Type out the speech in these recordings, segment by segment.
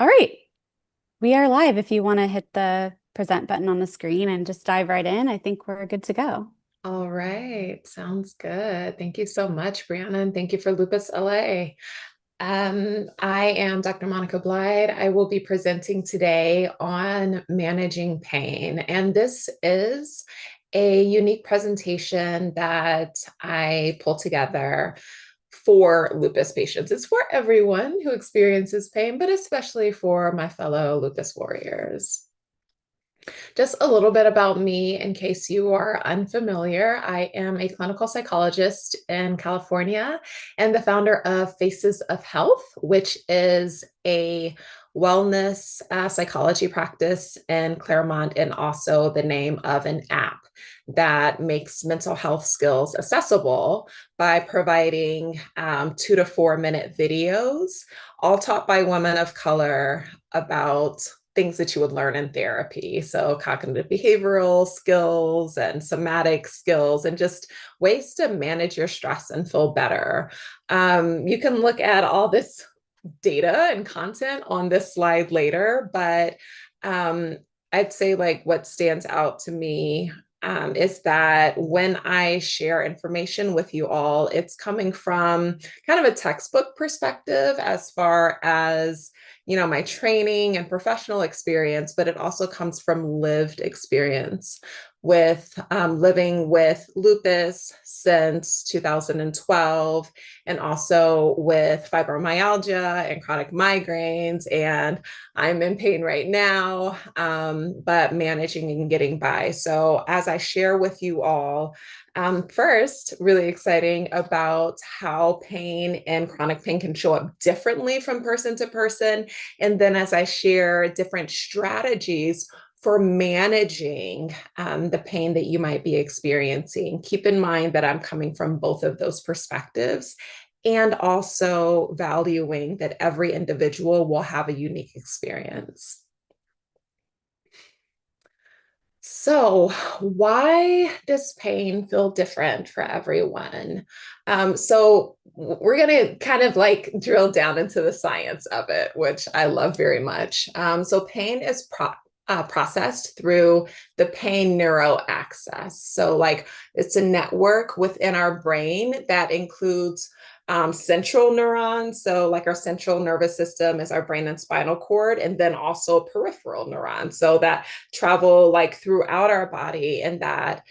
All right, we are live. If you want to hit the present button on the screen and just dive right in, I think we're good to go. All right, sounds good. Thank you so much, Brianna, and thank you for Lupus LA. I am Dr. Monica Blied. I will be presenting today on managing pain, and this is a unique presentation that I pull together for lupus patients. It's for everyone who experiences pain, but especially for my fellow lupus warriors. Just a little bit about me in case you are unfamiliar. I am a clinical psychologist in California and the founder of Faces of Health, which is a wellness psychology practice in Claremont, and also the name of an app that makes mental health skills accessible by providing 2 to 4 minute videos, all taught by women of color about things that you would learn in therapy. So, cognitive behavioral skills and somatic skills, and just ways to manage your stress and feel better. You can look at all this data and content on this slide later, but um, I'd say like what stands out to me is that when I share information with you all, it's coming from kind of a textbook perspective as far as my training and professional experience, but it also comes from lived experience with living with lupus since 2012, and also with fibromyalgia and chronic migraines. And I'm in pain right now, but managing and getting by. So, as I share with you all, first, really exciting about how pain and chronic pain can show up differently from person to person. And then, as I share different strategies for managing the pain that you might be experiencing, keep in mind that I'm coming from both of those perspectives, and also valuing that every individual will have a unique experience. So, why does pain feel different for everyone? We're going to kind of like drill down into the science of it, which I love very much. Pain is processed through the pain neuro axis. So, like, it's a network within our brain that includes central neurons. So, like, our central nervous system is our brain and spinal cord, and then also peripheral neurons. So, that travel like throughout our body, and that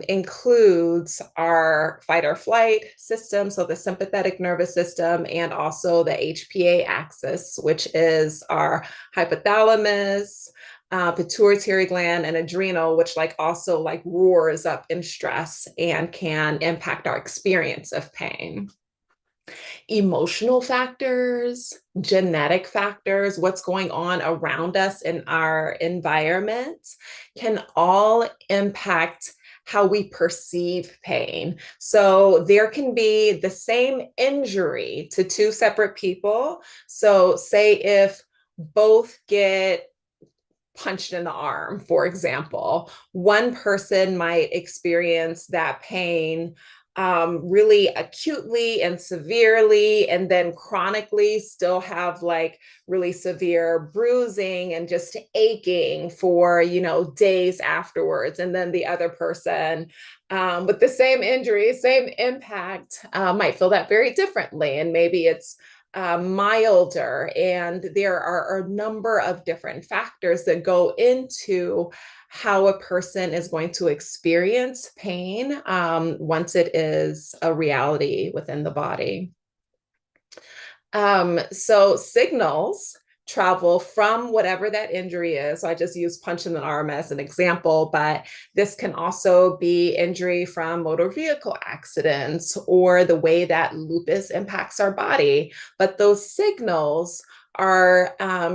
includes our fight or flight system, so the sympathetic nervous system, and also the HPA axis, which is our hypothalamus, pituitary gland, and adrenal, which like also like roars up in stress and can impact our experience of pain. Emotional factors, genetic factors, what's going on around us in our environment can all impact how we perceive pain. So there can be the same injury to two separate people. So, say if both get punched in the arm, for example, one person might experience that pain really acutely and severely, and then chronically still have like really severe bruising and just aching for, days afterwards. And then the other person with the same injury, same impact, might feel that very differently. And maybe it's milder. And there are a number of different factors that go into how a person is going to experience pain once it is a reality within the body. So signals travel from whatever that injury is. So I just use punch in the arm as an example, but this can also be injury from motor vehicle accidents or the way that lupus impacts our body. But those signals are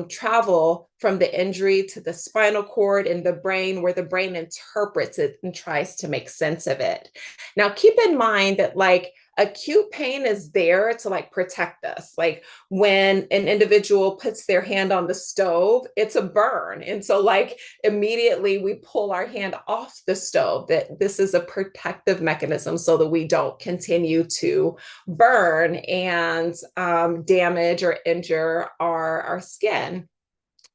travel from the injury to the spinal cord in the brain, where the brain interprets it and tries to make sense of it. Now, keep in mind that like Acute pain is there to like protect us. Like when an individual puts their hand on the stove, it's a burn. And so like immediately we pull our hand off the stove. That this is a protective mechanism so that we don't continue to burn and damage or injure our skin.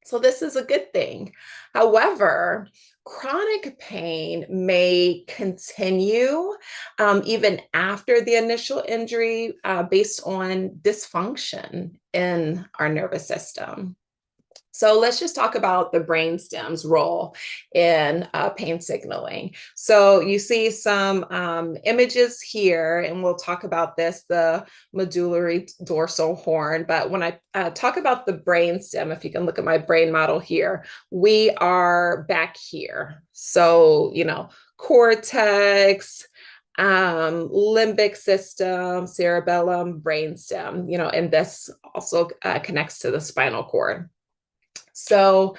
So this is a good thing. However, chronic pain may continue even after the initial injury based on dysfunction in our nervous system. So let's just talk about the brainstem's role in pain signaling. So you see some images here, and we'll talk about this, the medullary dorsal horn. But when I talk about the brainstem, if you can look at my brain model here, we are back here. So, cortex, limbic system, cerebellum, brainstem, and this also connects to the spinal cord. So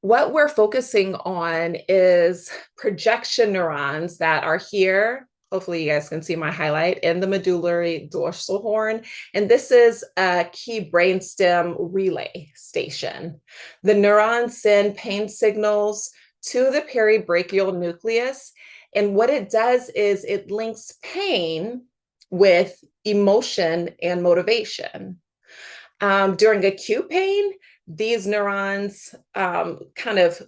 what we're focusing on is projection neurons that are here. Hopefully you guys can see my highlight in the medullary dorsal horn. And this is a key brainstem relay station. The neurons send pain signals to the peribrachial nucleus. And what it does is it links pain with emotion and motivation. During acute pain, these neurons kind of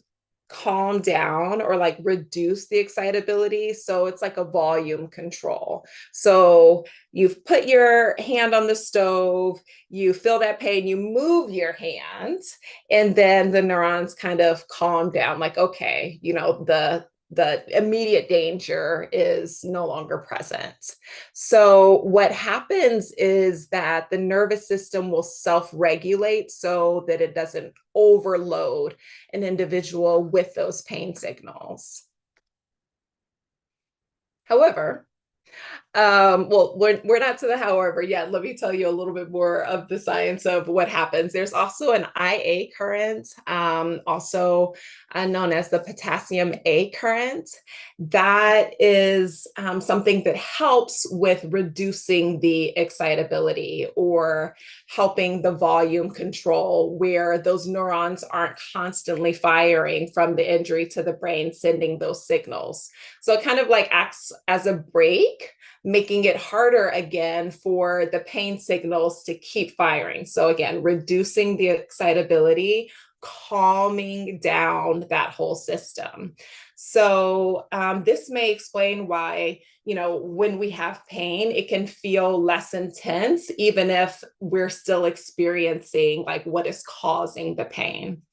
calm down or like reduce the excitability. So it's like a volume control. So you've put your hand on the stove, you feel that pain, you move your hand, and then the neurons kind of calm down, like, okay, the immediate danger is no longer present. So what happens is that the nervous system will self-regulate so that it doesn't overload an individual with those pain signals. However, well, we're not to the however yet. Let me tell you a little bit more of the science of what happens. There's also an IA current, also known as the potassium A current. That is something that helps with reducing the excitability or helping the volume control where those neurons aren't constantly firing from the injury to the brain, sending those signals. So it kind of like acts as a brake, making it harder again for the pain signals to keep firing. So again, reducing the excitability, calming down that whole system. So this may explain why, when we have pain, it can feel less intense, even if we're still experiencing like what is causing the pain.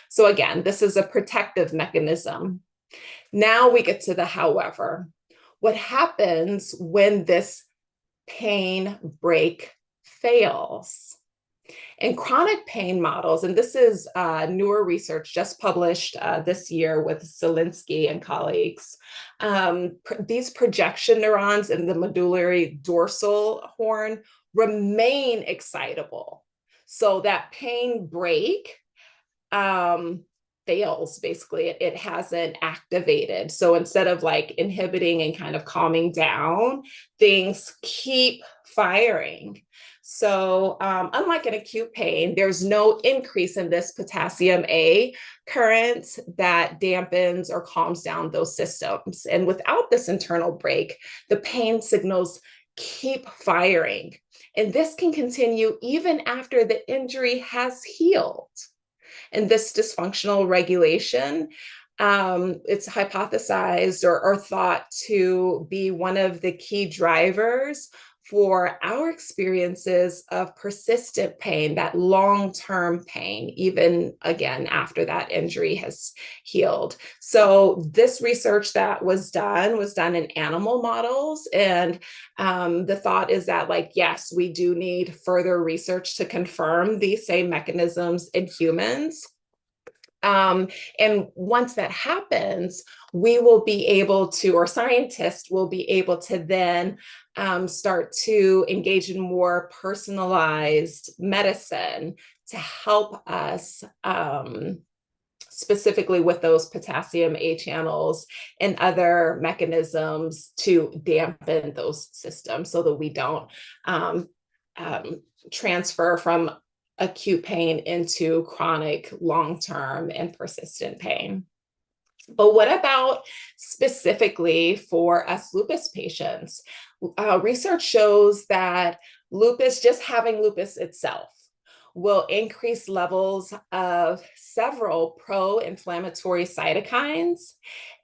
So again, this is a protective mechanism. Now we get to the however. What happens when this pain brake fails? In chronic pain models, and this is newer research just published this year with Zelinsky and colleagues, these projection neurons in the medullary dorsal horn remain excitable. So that pain brake fails, basically. It hasn't activated. So instead of like inhibiting and kind of calming down, things keep firing. So unlike an acute pain, there's no increase in this potassium A current that dampens or calms down those systems. And without this internal brake, the pain signals keep firing. And this can continue even after the injury has healed. And this dysfunctional regulation, it's hypothesized or thought to be one of the key drivers for our experiences of persistent pain, that long-term pain, even again after that injury has healed. So this research that was done in animal models. And the thought is that, like, yes, we do need further research to confirm these same mechanisms in humans. And once that happens, we will be able to, or scientists will be able to then start to engage in more personalized medicine to help us specifically with those potassium A channels and other mechanisms to dampen those systems so that we don't um, um, transfer from acute pain into chronic, long-term, and persistent pain. But what about specifically for us lupus patients? Research shows that lupus, just having lupus itself, will increase levels of several pro-inflammatory cytokines.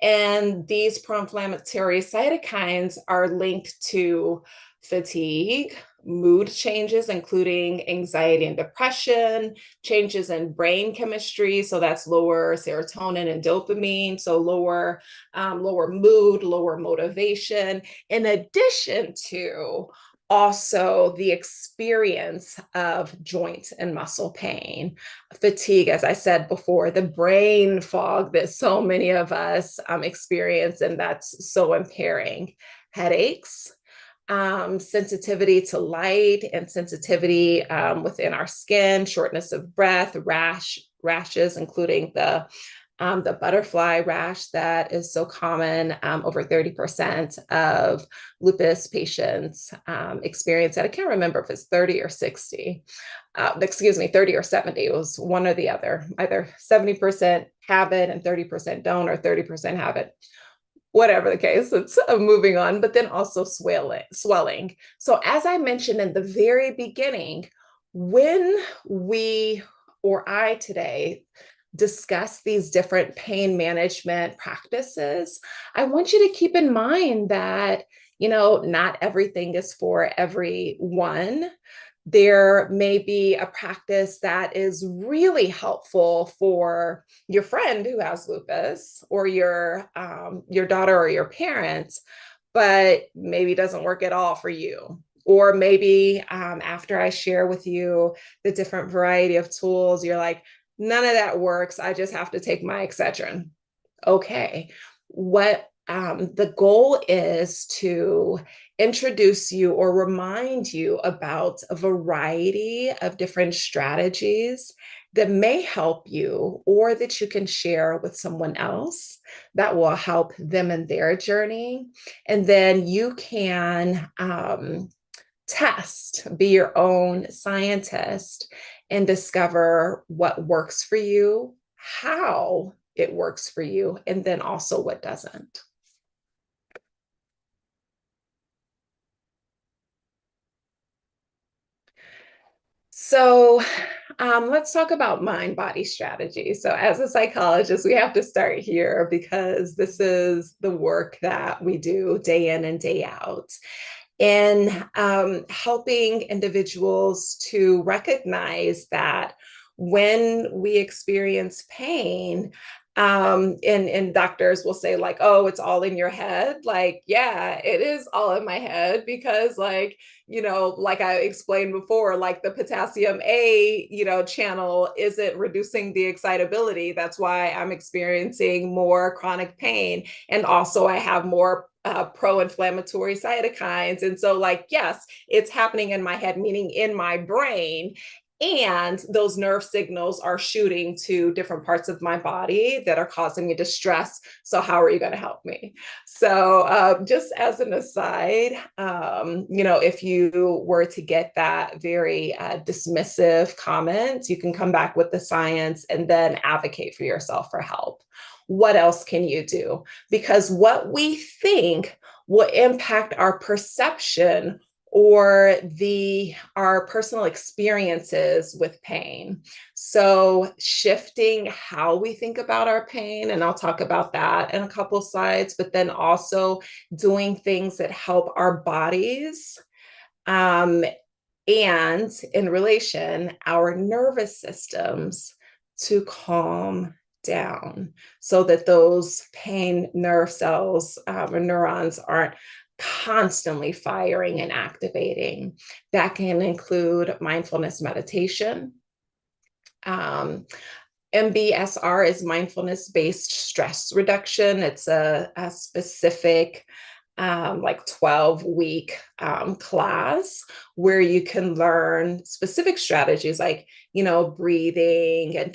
And these pro-inflammatory cytokines are linked to fatigue, mood changes, including anxiety and depression, changes in brain chemistry. So that's lower serotonin and dopamine. So lower mood, lower motivation, in addition to also the experience of joint and muscle pain, fatigue, as I said before, the brain fog that so many of us experience, and that's so impairing. Headaches, sensitivity to light and sensitivity within our skin, shortness of breath, rashes, including the butterfly rash that is so common. Over 30% of lupus patients experience that. I can't remember if it's 30 or 60. Excuse me, 30 or 70. It was one or the other. Either 70% have it and 30% don't, or 30% have it. Whatever the case, it's moving on, but then also swelling. So as I mentioned in the very beginning, when we or I today discuss these different pain management practices, I want you to keep in mind that, not everything is for everyone. There may be a practice that is really helpful for your friend who has lupus, or your daughter or your parents, but maybe doesn't work at all for you. Or maybe after I share with you the different variety of tools, you're like, none of that works. I just have to take my Excedrin. Okay. What the goal is to introduce you or remind you about a variety of different strategies that may help you, or that you can share with someone else that will help them in their journey. And then you can test, be your own scientist, and discover what works for you, how it works for you, and then also what doesn't. So let's talk about mind-body strategy. So as a psychologist, we have to start here because this is the work that we do day in and day out in helping individuals to recognize that when we experience pain, and doctors will say like, oh, it's all in your head. Like, yeah, it is all in my head because like I explained before, like the potassium A, channel isn't reducing the excitability. That's why I'm experiencing more chronic pain. And also I have more pro-inflammatory cytokines. And so like, yes, it's happening in my head, meaning in my brain. And those nerve signals are shooting to different parts of my body that are causing me distress. So how are you going to help me? So just as an aside, if you were to get that very dismissive comment, you can come back with the science and then advocate for yourself for help. What else can you do? Because what we think will impact our perception or our personal experiences with pain. So shifting how we think about our pain, and I'll talk about that in a couple slides, but then also doing things that help our bodies, and in relation, our nervous systems to calm down so that those pain nerve cells or neurons aren't constantly firing and activating. That can include mindfulness meditation. MBSR is mindfulness-based stress reduction. It's a specific like 12-week class where you can learn specific strategies like, breathing and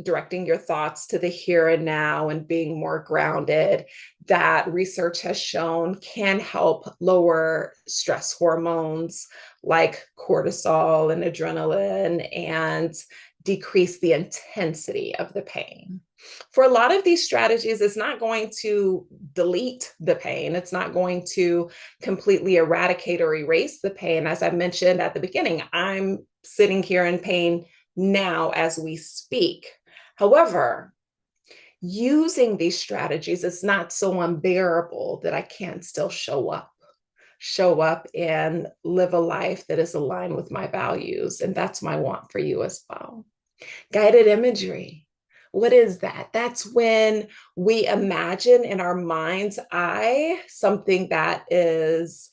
directing your thoughts to the here and now and being more grounded, that research has shown can help lower stress hormones like cortisol and adrenaline and decrease the intensity of the pain. For a lot of these strategies, it's not going to delete the pain. It's not going to completely eradicate or erase the pain. As I mentioned at the beginning, I'm sitting here in pain now as we speak. However, using these strategies, it's not so unbearable that I can't still show up and live a life that is aligned with my values. And that's my want for you as well. Guided imagery. What is that? That's when we imagine in our mind's eye something that is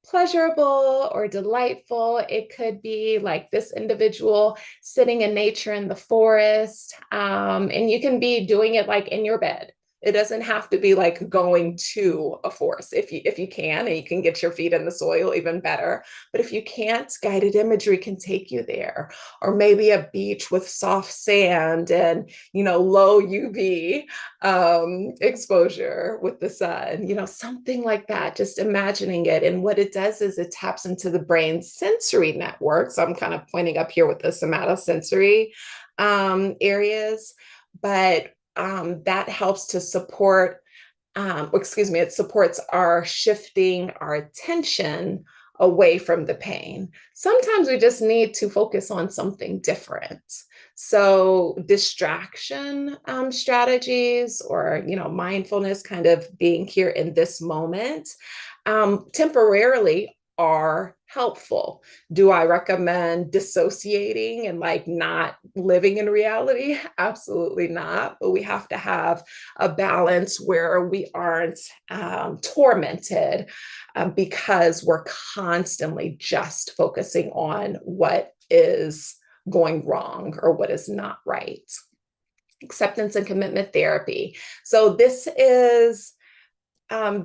pleasurable or delightful. It could be like this individual sitting in nature in the forest, and you can be doing it like in your bed. It doesn't have to be like going to a forest. If you can, and you can get your feet in the soil, even better. But if you can't, guided imagery can take you there. Or maybe a beach with soft sand and low UV exposure with the sun. Something like that. Just imagining it, and what it does is it taps into the brain's sensory network. So I'm kind of pointing up here with the somatosensory areas, but that helps to support, it supports our shifting our attention away from the pain. Sometimes we just need to focus on something different. So distraction strategies, or mindfulness, kind of being here in this moment, temporarily are helpful. Do I recommend dissociating and like not living in reality? Absolutely not. But we have to have a balance where we aren't tormented because we're constantly just focusing on what is going wrong or what is not right. Acceptance and commitment therapy. So this is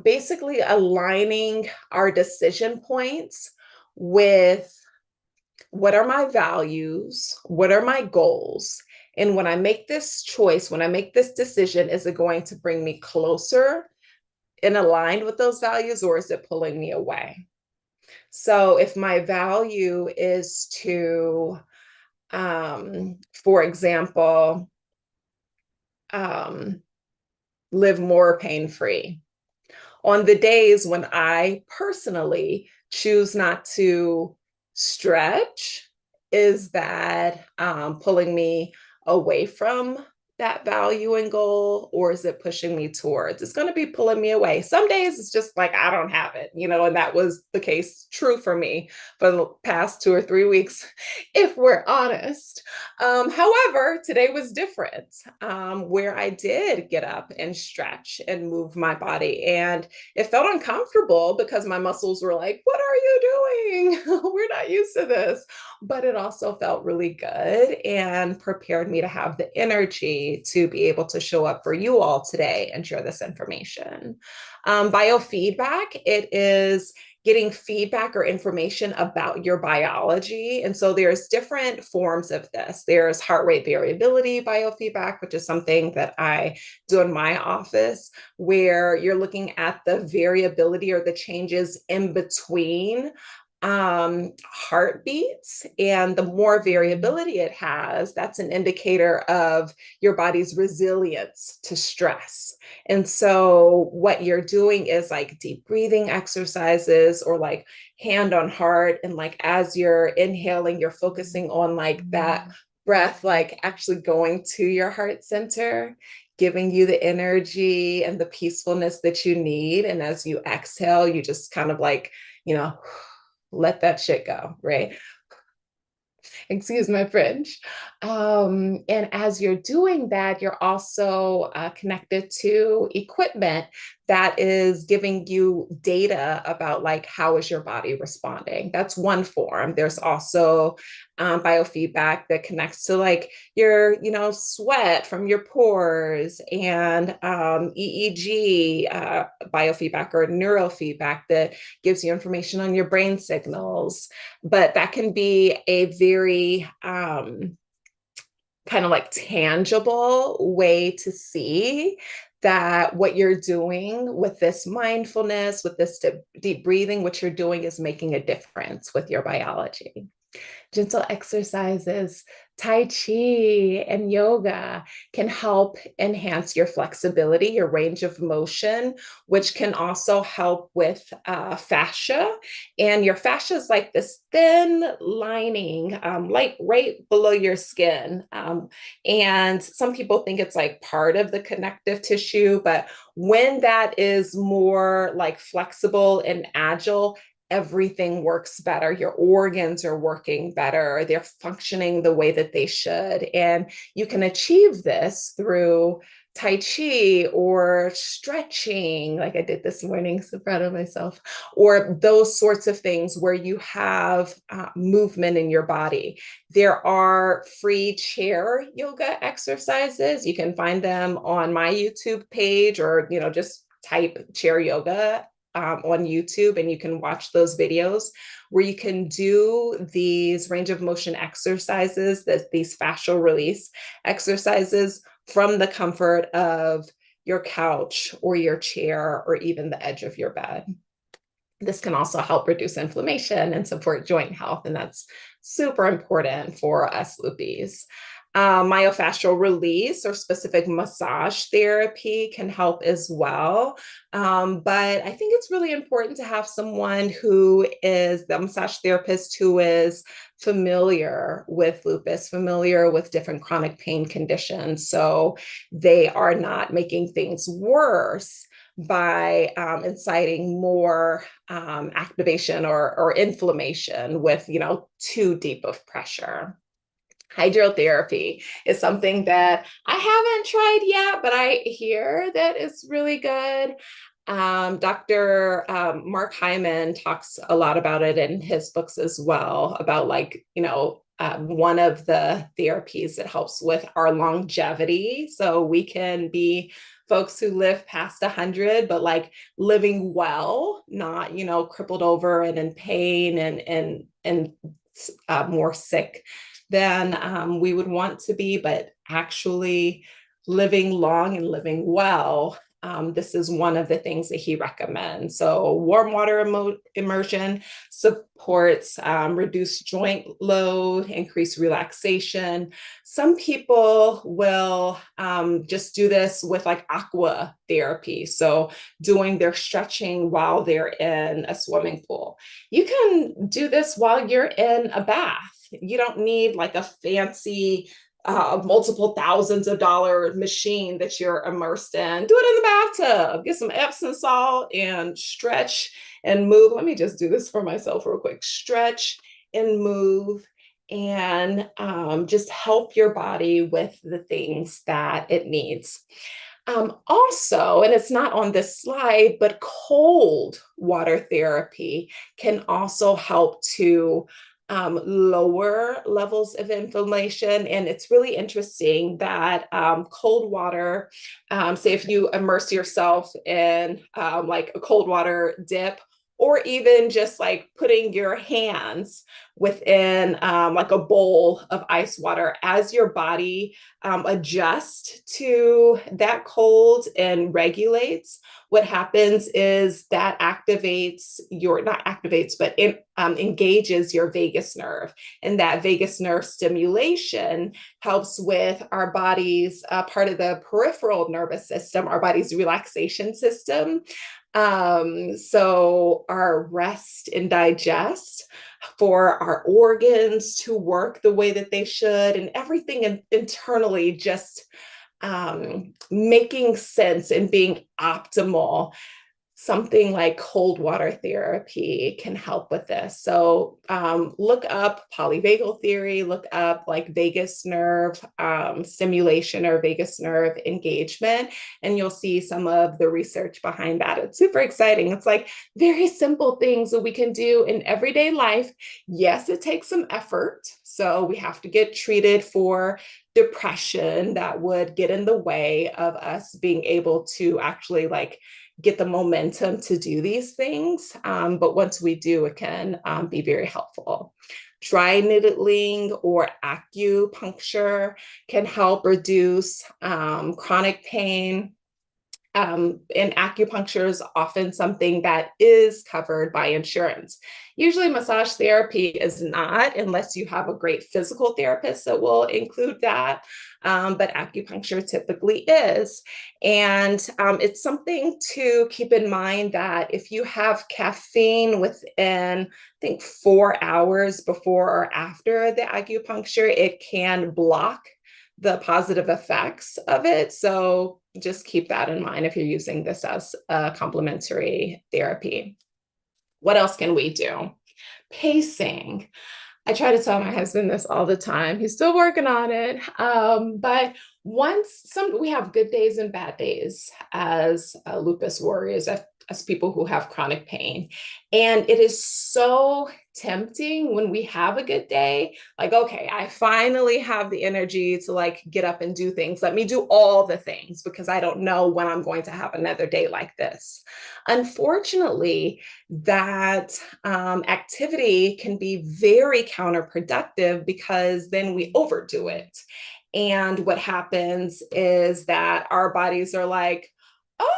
basically aligning our decision points with what are my values, what are my goals, and when I make this choice, when I make this decision, is it going to bring me closer and aligned with those values, or is it pulling me away? So if my value is to, for example, um, live more pain-free, on the days when I personally choose not to stretch, is that pulling me away from that value and goal, or is it pushing me towards? It's going to be pulling me away. Some days it's just like I don't have it, and that was the case true for me for the past 2 or 3 weeks, if we're honest. However, today was different, where I did get up and stretch and move my body, and it felt uncomfortable because my muscles were like, "What are you doing? We're not used to this." But it also felt really good and prepared me to have the energy to be able to show up for you all today and share this information. Biofeedback, it is getting feedback or information about your biology. And so there's different forms of this. There's heart rate variability biofeedback, which is something that I do in my office, where you're looking at the variability or the changes in between heartbeats, and the more variability it has, that's an indicator of your body's resilience to stress. And so what you're doing is like deep breathing exercises, or like hand on heart, and like as you're inhaling, you're focusing on like that breath, like actually going to your heart center, giving you the energy and the peacefulness that you need. And as you exhale, you just kind of like, let that shit go, right? Excuse my French. And as you're doing that, you're also connected to equipment that is giving you data about like how is your body responding. That's one form. There's also biofeedback that connects to like your, sweat from your pores, and EEG biofeedback or neurofeedback that gives you information on your brain signals. But that can be a very kind of like tangible way to see that what you're doing with this mindfulness, with this deep breathing, what you're doing is making a difference with your biology. Gentle exercises, Tai Chi, and yoga can help enhance your flexibility, your range of motion, which can also help with fascia. And your fascia is like this thin lining, like right below your skin. And some people think it's like part of the connective tissue, but when that is more like flexible and agile, everything works better. Your organs are working better. They're functioning the way that they should. And you can achieve this through Tai Chi or stretching, like I did this morning, so proud of myself, or those sorts of things where you have movement in your body. There are free chair yoga exercises. You can find them on my YouTube page, or, just type chair yoga on YouTube, and you can watch those videos where you can do these range of motion exercises, these fascial release exercises from the comfort of your couch or your chair or even the edge of your bed. This can also help reduce inflammation and support joint health, and that's super important for us luppies. Myofascial release or specific massage therapy can help as well. But I think it's really important to have someone who is the massage therapist who is familiar with lupus, familiar with different chronic pain conditions. So they are not making things worse by inciting more activation or inflammation with, too deep of pressure. Hydrotherapy is something that I haven't tried yet, but I hear that it's really good. Dr. Mark Hyman talks a lot about it in his books as well, about like, one of the therapies that helps with our longevity. So we can be folks who live past 100, but like living well, not, crippled over and in pain and more sick than we would want to be, but actually living long and living well. This is one of the things that he recommends. So warm water immersion supports reduced joint load, increased relaxation. Some people will just do this with like aqua therapy. So doing their stretching while they're in a swimming pool. You can do this while you're in a bath. You don't need like a fancy multiple thousands of dollar machine that you're immersed in. Do it in the bathtub. Get some Epsom salt and stretch and move. Let me just do this for myself real quick. Stretch and move, and just help your body with the things that it needs. Also, and it's not on this slide, but cold water therapy can also help to lower levels of inflammation. And it's really interesting that cold water, say if you immerse yourself in like a cold water dip, or even just like putting your hands within like a bowl of ice water, as your body adjusts to that cold and regulates, what happens is that activates your, not activates, but engages your vagus nerve. And that vagus nerve stimulation helps with our body's part of the peripheral nervous system, our body's relaxation system. So our rest and digest, for our organs to work the way that they should, and everything internally just making sense and being optimal. something like cold water therapy can help with this. So look up polyvagal theory, look up like vagus nerve stimulation or vagus nerve engagement, and you'll see some of the research behind that. It's super exciting. It's like very simple things that we can do in everyday life. Yes, it takes some effort. So we have to get treated for depression that would get in the way of us being able to actually like get the momentum to do these things. But once we do, it can be very helpful. Dry needling or acupuncture can help reduce chronic pain. And acupuncture is often something that is covered by insurance. Usually, massage therapy is not, unless you have a great physical therapist that will include that. But acupuncture typically is. And it's something to keep in mind that if you have caffeine within, I think, 4 hours before or after the acupuncture, it can block the positive effects of it. So just keep that in mind if you're using this as a complementary therapy. What else can we do? Pacing. I try to tell my husband this all the time. He's still working on it. But we have good days and bad days as lupus warriors, as people who have chronic pain. And it is so tempting when we have a good day, like, okay, I finally have the energy to like get up and do things. Let me do all the things because I don't know when I'm going to have another day like this. Unfortunately, that activity can be very counterproductive because then we overdo it. And what happens is that our bodies are like,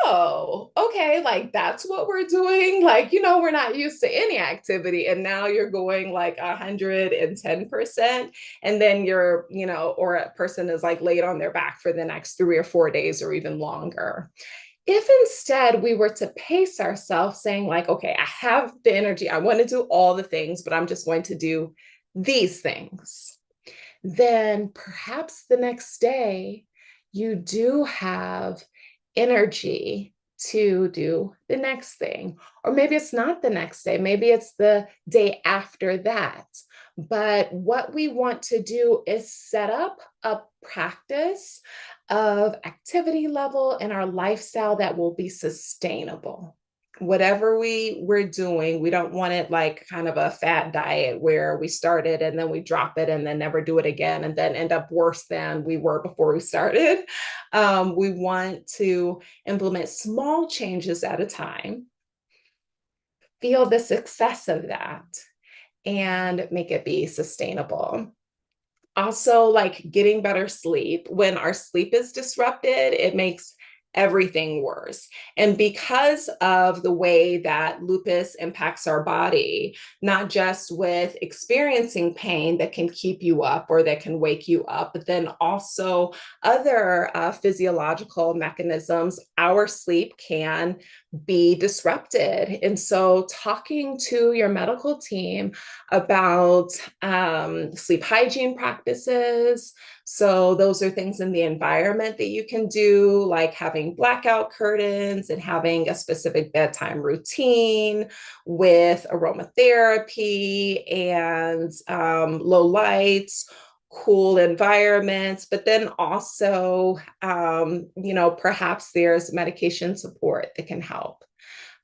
oh, okay, like that's what we're doing. Like, we're not used to any activity. And now you're going like 110%. And then or a person is like laid on their back for the next 3 or 4 days or even longer. If instead we were to pace ourselves saying like, okay, I have the energy, I want to do all the things, but I'm just going to do these things, then perhaps the next day you do have energy to do the next thing. Or maybe it's not the next day, maybe it's the day after that. But what we want to do is set up a practice of activity level in our lifestyle that will be sustainable. Whatever we're doing, we don't want it like kind of a fat diet where we start it and then we drop it and then never do it again and then end up worse than we were before we started. We want to implement small changes at a time, feel the success of that, and make it be sustainable. Also, like getting better sleep. When our sleep is disrupted, it makes everything worse. And because of the way that lupus impacts our body, not just with experiencing pain that can keep you up or that can wake you up, but then also other physiological mechanisms, our sleep can be disrupted. And so, talking to your medical team about sleep hygiene practices. So, those are things in the environment that you can do, like having blackout curtains and having a specific bedtime routine with aromatherapy and low lights, cool environments, but then also, perhaps there's medication support that can help.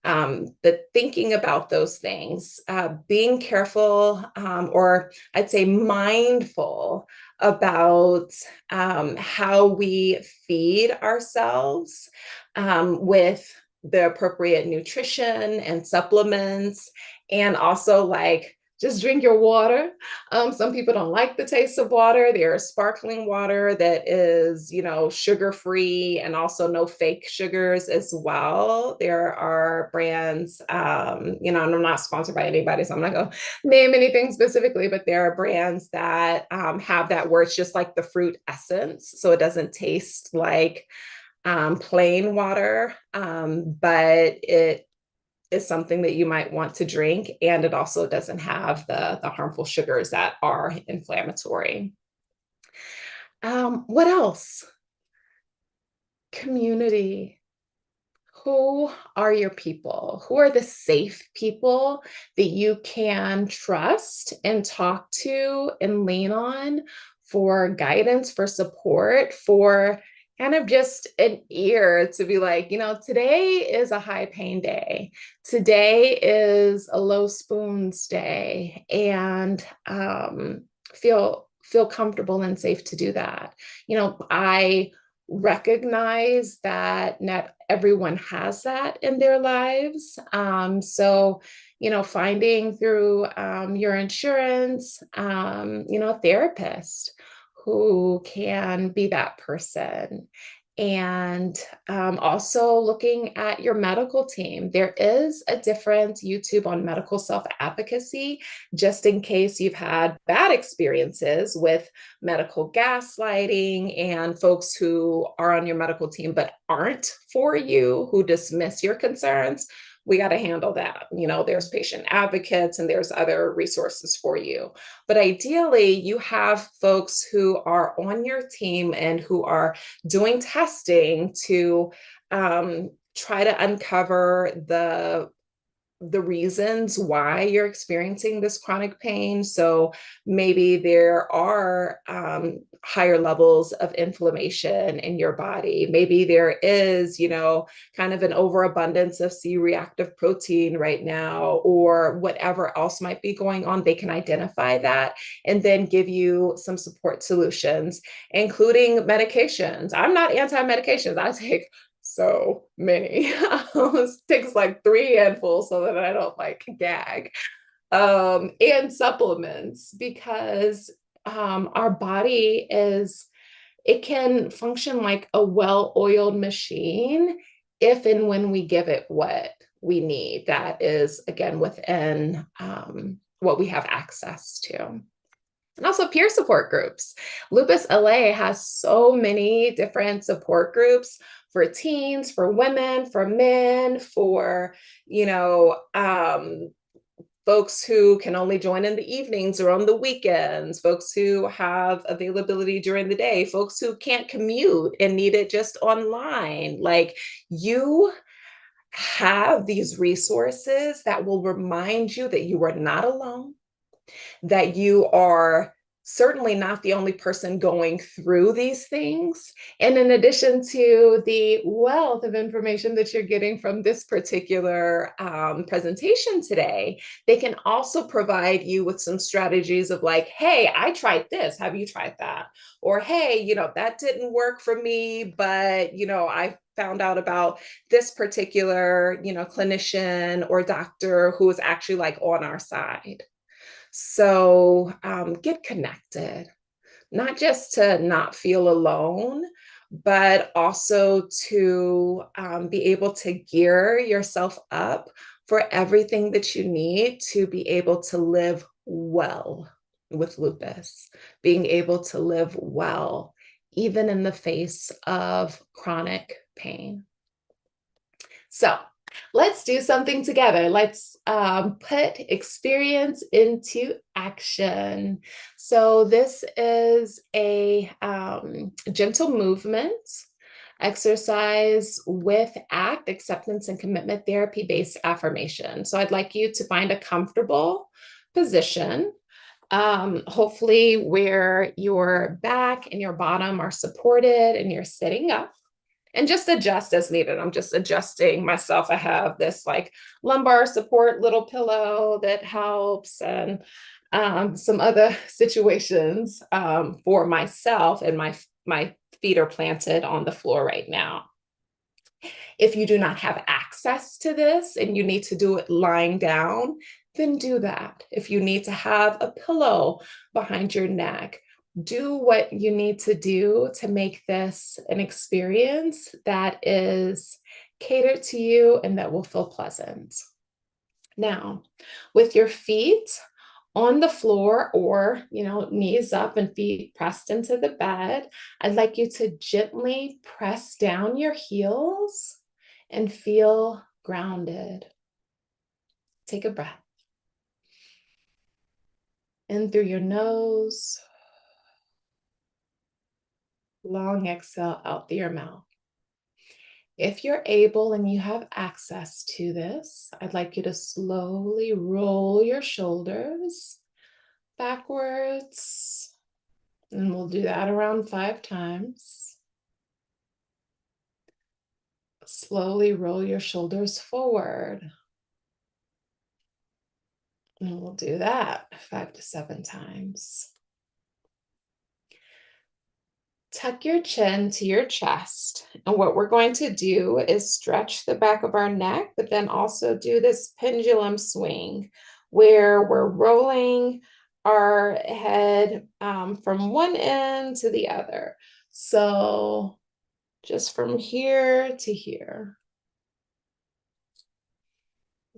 But thinking about those things, being careful, or I'd say mindful about how we feed ourselves with the appropriate nutrition and supplements, and also like just drink your water. Some people don't like the taste of water. There's sparkling water that is, sugar free and also no fake sugars as well. There are brands, and I'm not sponsored by anybody, so I'm not going to name anything specifically, but there are brands that have that where it's just like the fruit essence. So it doesn't taste like plain water, but it is something that you might want to drink. And it also doesn't have the harmful sugars that are inflammatory. What else? Community. Who are your people? Who are the safe people that you can trust and talk to and lean on for guidance, for support, for kind of just an ear to be like, today is a high pain day. Today is a low spoons day, and feel comfortable and safe to do that. I recognize that not everyone has that in their lives. So, finding through your insurance, a therapist who can be that person. And also looking at your medical team. There is a different YouTube on medical self advocacy, just in case you've had bad experiences with medical gaslighting and folks who are on your medical team but aren't for you, who dismiss your concerns. We got to handle that. There's patient advocates and there's other resources for you. But ideally, you have folks who are on your team and who are doing testing to try to uncover the reasons why you're experiencing this chronic pain. So maybe there are higher levels of inflammation in your body. Maybe there is, kind of an overabundance of C-reactive protein right now, or whatever else might be going on. They can identify that and then give you some support solutions, including medications. I'm not anti-medications. I take so many. It takes like 3 handfuls so that I don't like gag. And supplements, because our body it can function like a well-oiled machine if and when we give it what we need. That is, again, within what we have access to. And also peer support groups. Lupus LA has so many different support groups for teens, for women, for men, for, folks who can only join in the evenings or on the weekends, folks who have availability during the day, folks who can't commute and need it just online. Like, you have these resources that will remind you that you are not alone, that you are certainly not the only person going through these things. And in addition to the wealth of information that you're getting from this particular presentation today, they can also provide you with some strategies of like, hey, I tried this. Have you tried that? Or, hey, that didn't work for me, but, I found out about this particular, clinician or doctor who is actually like on our side. So get connected, not just to not feel alone, but also to be able to gear yourself up for everything that you need to be able to live well with lupus, being able to live well, even in the face of chronic pain. So let's do something together. Let's put experience into action. So this is a gentle movement exercise with ACT, acceptance and commitment therapy-based affirmation. So I'd like you to find a comfortable position, hopefully where your back and your bottom are supported and you're sitting up. And just adjust as needed. I'm just adjusting myself. I have this like lumbar support little pillow that helps, and some other situations for myself, and my feet are planted on the floor right now. If you do not have access to this and you need to do it lying down, then do that. If you need to have a pillow behind your neck, do what you need to do to make this an experience that is catered to you and that will feel pleasant. Now, with your feet on the floor, or knees up and feet pressed into the bed, I'd like you to gently press down your heels and feel grounded. Take a breath in through your nose, long exhale out through your mouth. If you're able and you have access to this, I'd like you to slowly roll your shoulders backwards. And we'll do that around 5 times. Slowly roll your shoulders forward. And we'll do that 5 to 7 times. Tuck your chin to your chest. And what we're going to do is stretch the back of our neck, but then also do this pendulum swing where we're rolling our head from one end to the other. So just from here to here.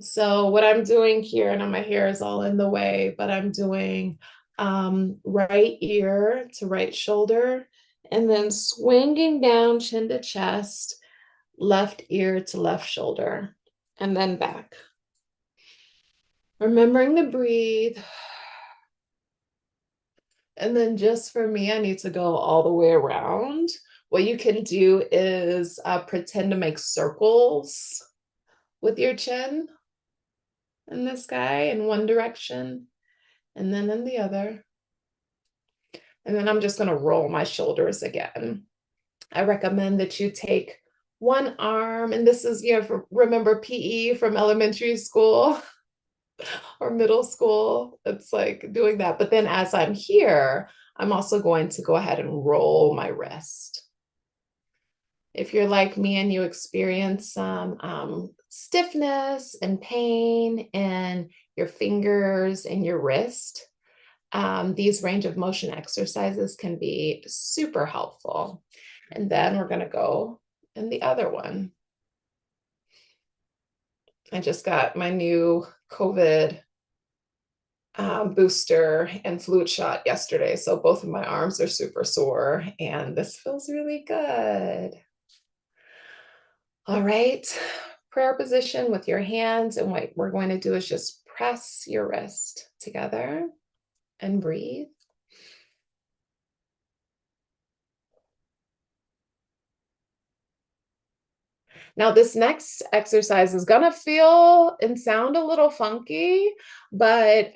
So what I'm doing here, and my hair is all in the way, but I'm doing right ear to right shoulder, and then swinging down chin to chest, left ear to left shoulder, and then back. Remembering to breathe. And then just for me, I need to go all the way around. What you can do is pretend to make circles with your chin in the sky in one direction and then in the other. And then I'm just going to roll my shoulders again. I recommend that you take one arm, and this is, remember PE from elementary school or middle school. It's like doing that. But then as I'm here, I'm also going to go ahead and roll my wrist. If you're like me and you experience some stiffness and pain in your fingers and your wrist, these range of motion exercises can be super helpful. And then we're going to go in the other one. I just got my new COVID booster and flu shot yesterday. So both of my arms are super sore and this feels really good. All right, prayer position with your hands. And what we're going to do is just press your wrist together and breathe. Now, this next exercise is going to feel and sound a little funky, but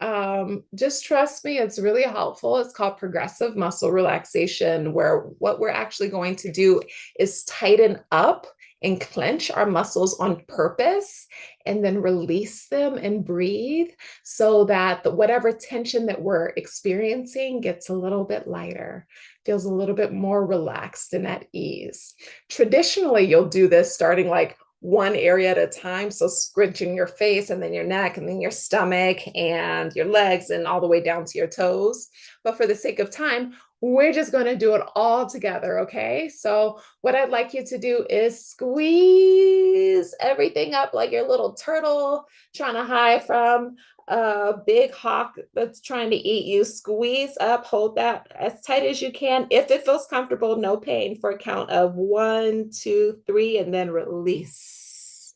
just trust me, it's really helpful. It's called progressive muscle relaxation, where what we're actually going to do is tighten up and clench our muscles on purpose and then release them and breathe so that whatever tension that we're experiencing gets a little bit lighter, feels a little bit more relaxed and at ease. Traditionally, you'll do this starting like one area at a time. So scrunching your face and then your neck and then your stomach and your legs and all the way down to your toes. But for the sake of time, we're just going to do it all together, okay? So what I'd like you to do is squeeze everything up like your little turtle trying to hide from a big hawk that's trying to eat you. Squeeze up, hold that as tight as you can. If it feels comfortable, no pain, for a count of 1, 2, 3, and then release.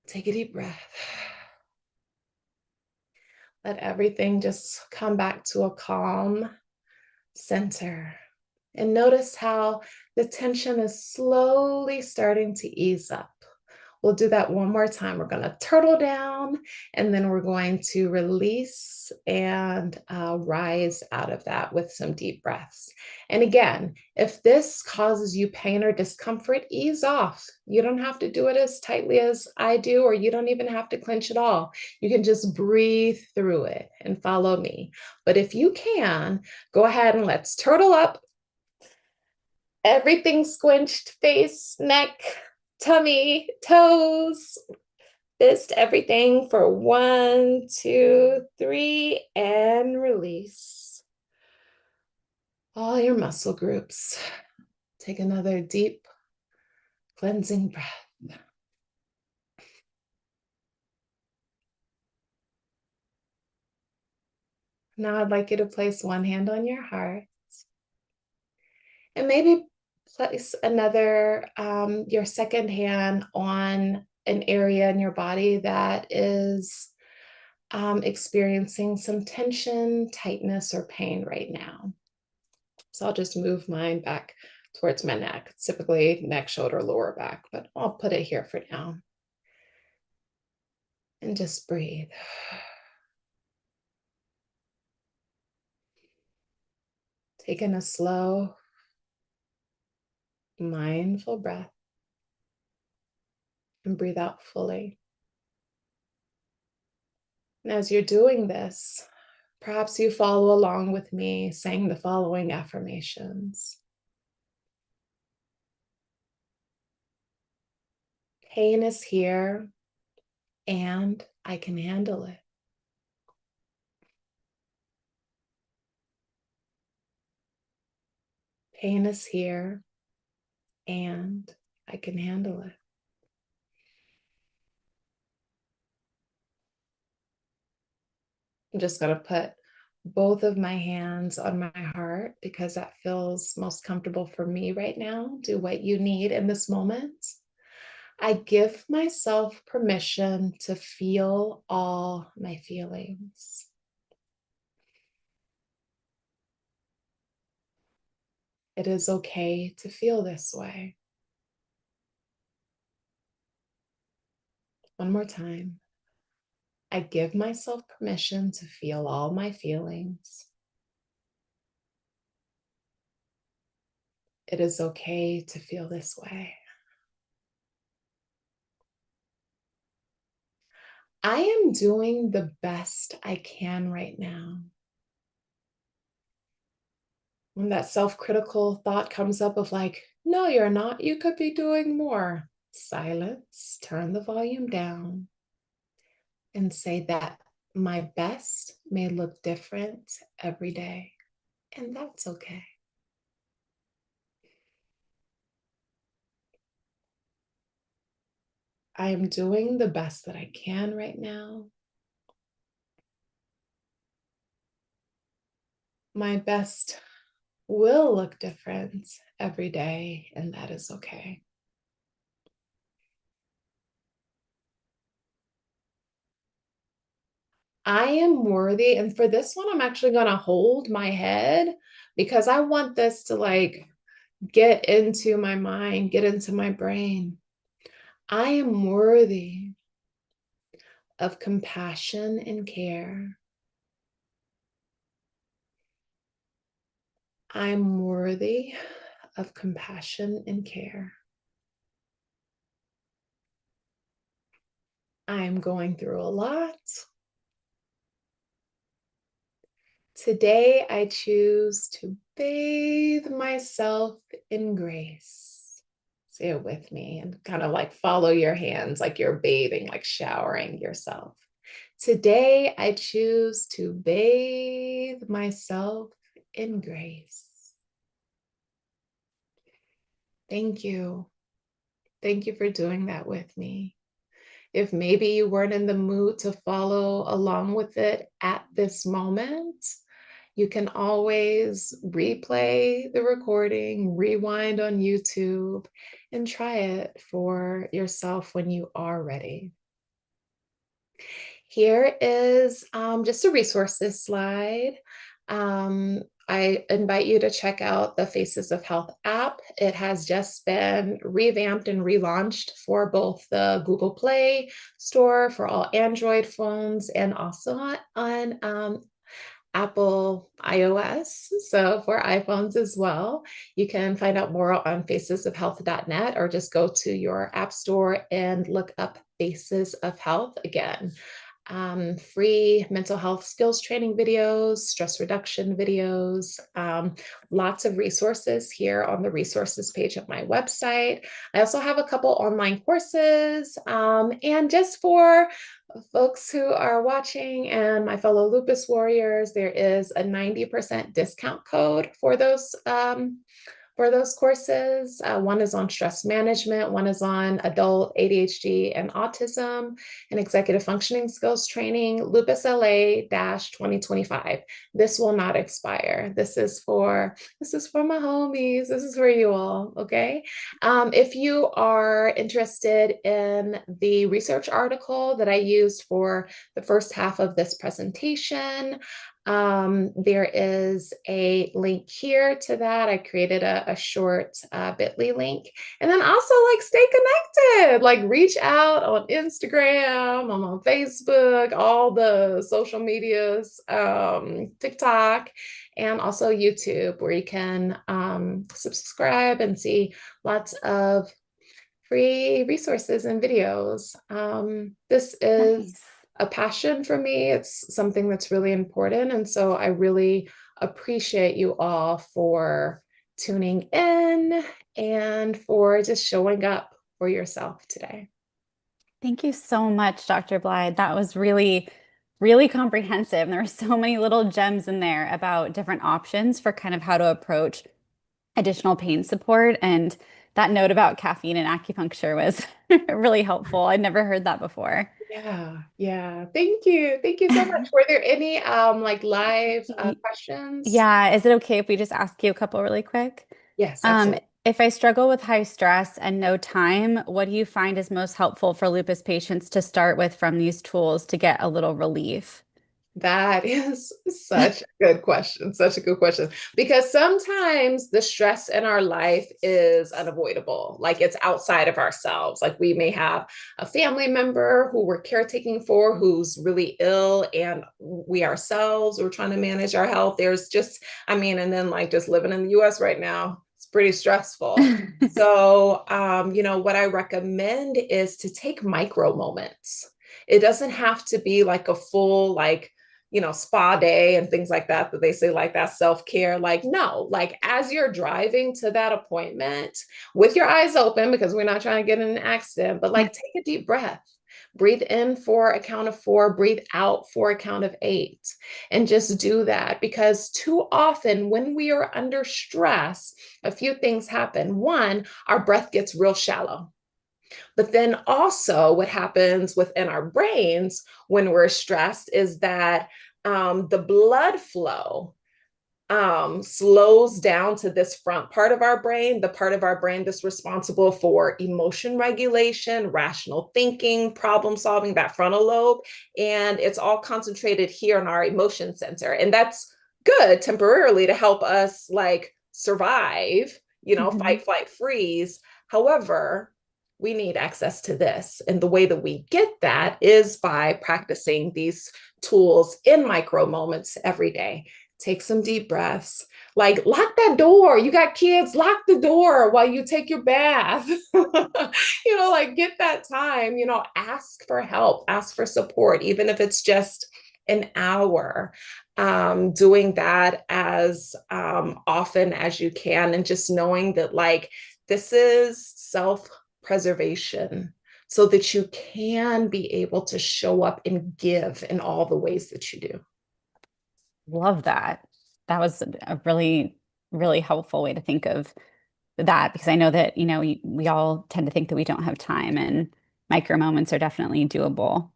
Take a deep breath. Let everything just come back to a calm center. And notice how the tension is slowly starting to ease up. We'll do that one more time. We're going to turtle down, and then we're going to release and rise out of that with some deep breaths. And again, if this causes you pain or discomfort, ease off. You don't have to do it as tightly as I do, or you don't even have to clench at all. You can just breathe through it and follow me. But if you can, go ahead and let's turtle up. Everything squinched, face, neck, tummy, toes, fist, everything for 1, 2, 3, and release. All your muscle groups. Take another deep cleansing breath. Now I'd like you to place one hand on your heart and maybe place another, your second hand on an area in your body that is experiencing some tension, tightness, or pain right now. So I'll just move mine back towards my neck, typically neck, shoulder, lower back, but I'll put it here for now. And just breathe. Taking a slow, mindful breath and breathe out fully. And as you're doing this, perhaps you follow along with me saying the following affirmations. Pain is here and I can handle it. Pain is here and I can handle it. I'm just going to put both of my hands on my heart because that feels most comfortable for me right now. Do what you need in this moment. I give myself permission to feel all my feelings. It is okay to feel this way. One more time. I give myself permission to feel all my feelings. It is okay to feel this way. I am doing the best I can right now. When that self-critical thought comes up of like, no, you're not, you could be doing more. Silence, turn the volume down, and say that my best may look different every day, and that's okay. I am doing the best that I can right now. My best will look different every day, and that is okay. I am worthy. And for this one, I'm actually going to hold my head because I want this to like get into my mind, get into my brain. I am worthy of compassion and care. I'm worthy of compassion and care. I'm going through a lot. Today, I choose to bathe myself in grace. Say it with me and kind of like follow your hands like you're bathing, like showering yourself. Today, I choose to bathe myself in grace. Thank you. Thank you for doing that with me. If maybe you weren't in the mood to follow along with it at this moment, you can always replay the recording, rewind on YouTube, and try it for yourself when you are ready. Here is just a resources slide. I invite you to check out the Faces of Health app. It has just been revamped and relaunched for both the Google Play Store for all Android phones and also on Apple iOS, so for iPhones as well. You can find out more on facesofhealth.net or just go to your app store and look up Faces of Health again. Free mental health skills training videos, stress reduction videos, lots of resources here on the resources page of my website. I also have a couple online courses, and just for folks who are watching and my fellow lupus warriors, there is a 90% discount code for those courses. One is on stress management, one is on adult ADHD and autism and executive functioning skills training, Lupus LA-2025. This will not expire. This is for my homies. This is for you all, okay? If you are interested in the research article that I used for the first half of this presentation, There is a link here to that. I created a short bit.ly link. And then also like stay connected, like reach out on Instagram, I'm on Facebook, all the social medias, TikTok, and also YouTube, where you can subscribe and see lots of free resources and videos. This is Nice. a passion for me. It's something that's really important. And so I really appreciate you all for tuning in and for just showing up for yourself today. Thank you so much, Dr. Blied. That was really, really comprehensive. There were so many little gems in there about different options for kind of how to approach additional pain support. And that note about caffeine and acupuncture was really helpful. I'd never heard that before. Yeah, yeah. Thank you. Thank you so much. Were there any like live Y- questions? Yeah, is it okay if we just ask you a couple really quick? Yes, Um, absolutely. if I struggle with high stress and no time, what do you find is most helpful for lupus patients to start with from these tools to get a little relief? That is such a good question. Such a good question. Because sometimes the stress in our life is unavoidable. Like it's outside of ourselves. Like we may have a family member who we're caretaking for who's really ill, and we ourselves, we're trying to manage our health. There's just, I mean, and then like just living in the US right now, it's pretty stressful. So, what I recommend is to take micro moments. It doesn't have to be like a full, like, spa day and things like that they say like that self-care. Like, no, like as you're driving to that appointment with your eyes open, because we're not trying to get in an accident, but like take a deep breath. Breathe in for a count of 4, breathe out for a count of 8, and just do that. Because too often when we are under stress, a few things happen. One, our breath gets real shallow. But then also, what happens within our brains when we're stressed is that the blood flow slows down to this front part of our brain, the part of our brain that's responsible for emotion regulation, rational thinking, problem solving, that frontal lobe. And it's all concentrated here in our emotion center. And that's good temporarily to help us like survive, Mhm. fight, flight, freeze. However, we need access to this. And the way that we get that is by practicing these tools in micro moments every day. Take some deep breaths. Like, lock that door. You got kids, lock the door while you take your bath. Like get that time, ask for help, ask for support, even if it's just an hour. Doing that as often as you can, and just knowing that, like, this is self preservation so that you can be able to show up and give in all the ways that you do. Love that. That was a really, really helpful way to think of that because I know that, we all tend to think that we don't have time and micro moments are definitely doable.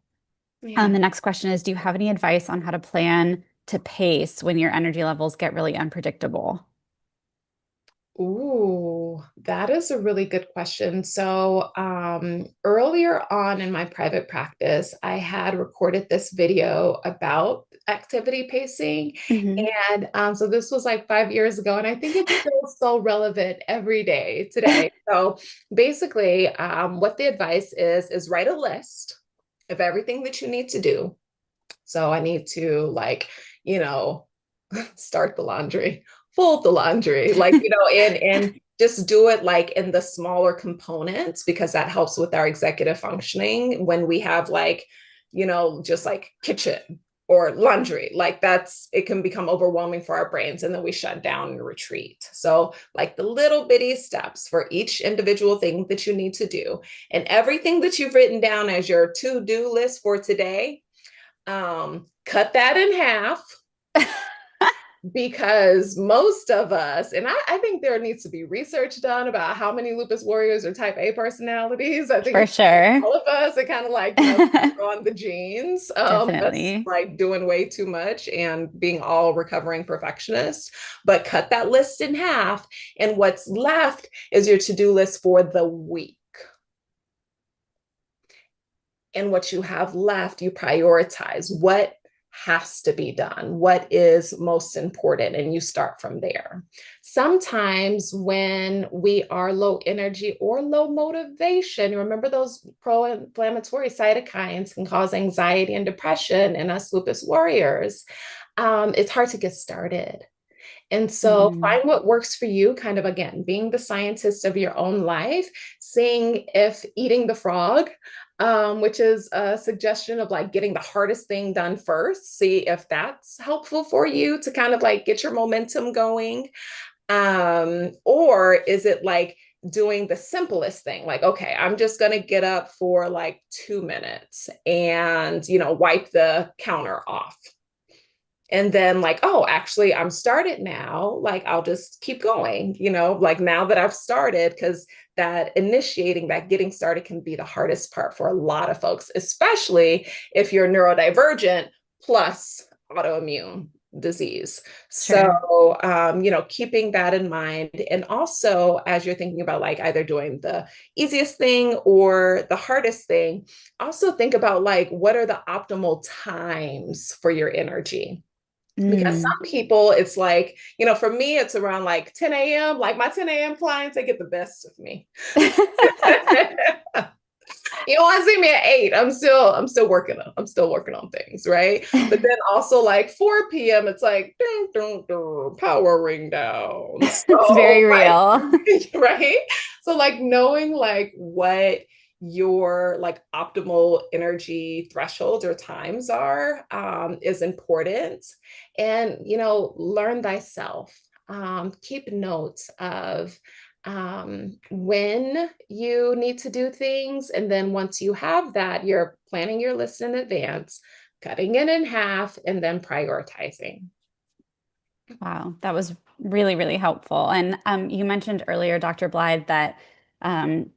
Yeah. The next question is, do you have any advice on how to plan to pace when your energy levels get really unpredictable? Ooh, that is a really good question. So, earlier on in my private practice, I had recorded this video about activity pacing. Hmm. And so this was like 5 years ago, and I think it's still so relevant every day today. So, basically, what the advice is write a list of everything that you need to do. So, I need to, like, you know, start the laundry, fold the laundry, like, and just do it like in the smaller components, because that helps with our executive functioning when we have like, just like kitchen or laundry, like it can become overwhelming for our brains, and then we shut down and retreat. So like the little bitty steps for each individual thing that you need to do, and everything that you've written down as your to-do list for today, cut that in half, because most of us, and I think there needs to be research done about how many lupus warriors are type A personalities. I think For it's like sure. all of us are kind of like, on the genes, that's Definitely. like doing way too much and being all recovering perfectionists. But cut that list in half. And what's left is your to-do list for the week. And what you have left, you prioritize. What has to be done, what is most important, and you start from there. Sometimes when we are low energy or low motivation, remember those pro-inflammatory cytokines can cause anxiety and depression in us lupus warriors. It's hard to get started. And so Mhm. find what works for you, kind of again, being the scientist of your own life, seeing if eating the frog, which is a suggestion of like getting the hardest thing done first, see if that's helpful for you to kind of like get your momentum going. Or is it like doing the simplest thing? Like, okay, I'm just going to get up for like 2 minutes and, wipe the counter off, and then like, oh, actually I'm started now, like I'll just keep going, like now that I've started, because that initiating, that getting started can be the hardest part for a lot of folks, especially if you're neurodivergent plus autoimmune disease. Sure. So keeping that in mind, and also as you're thinking about like either doing the easiest thing or the hardest thing, also think about like what are the optimal times for your energy, because Mm. some people it's like, for me it's around like 10 a.m., like my 10 a.m. clients, they get the best of me. You don't want to see me at 8. I'm still working on things, right? But then also like 4 p.m. it's like dun, dun, dun, powering down. It's So very like real. right? So like knowing like what your like optimal energy thresholds or times are, is important. And learn thyself. Keep notes of when you need to do things. And then once you have that, you're planning your list in advance, cutting it in half, and then prioritizing. Wow, that was really, really helpful. And you mentioned earlier, Dr. Blied, that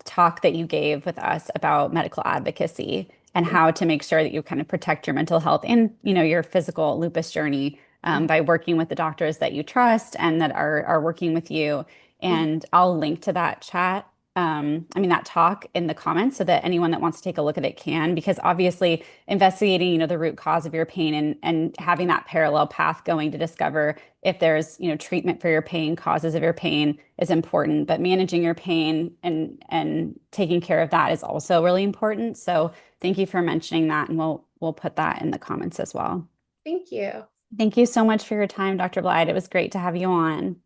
talk that you gave with us about medical advocacy and how to make sure that you kind of protect your mental health and your physical lupus journey by working with the doctors that you trust and that are working with you. And I'll link to that chat. I mean that talk in the comments so that anyone that wants to take a look at it can, because obviously investigating, the root cause of your pain and having that parallel path going to discover if there's, treatment for your pain, causes of your pain is important, but managing your pain and taking care of that is also really important. So thank you for mentioning that, and we'll put that in the comments as well. Thank you. Thank you so much for your time, Dr. Blyde. It was great to have you on.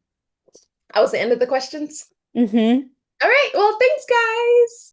That was the end of the questions. Hmm. All right. Well, thanks, guys.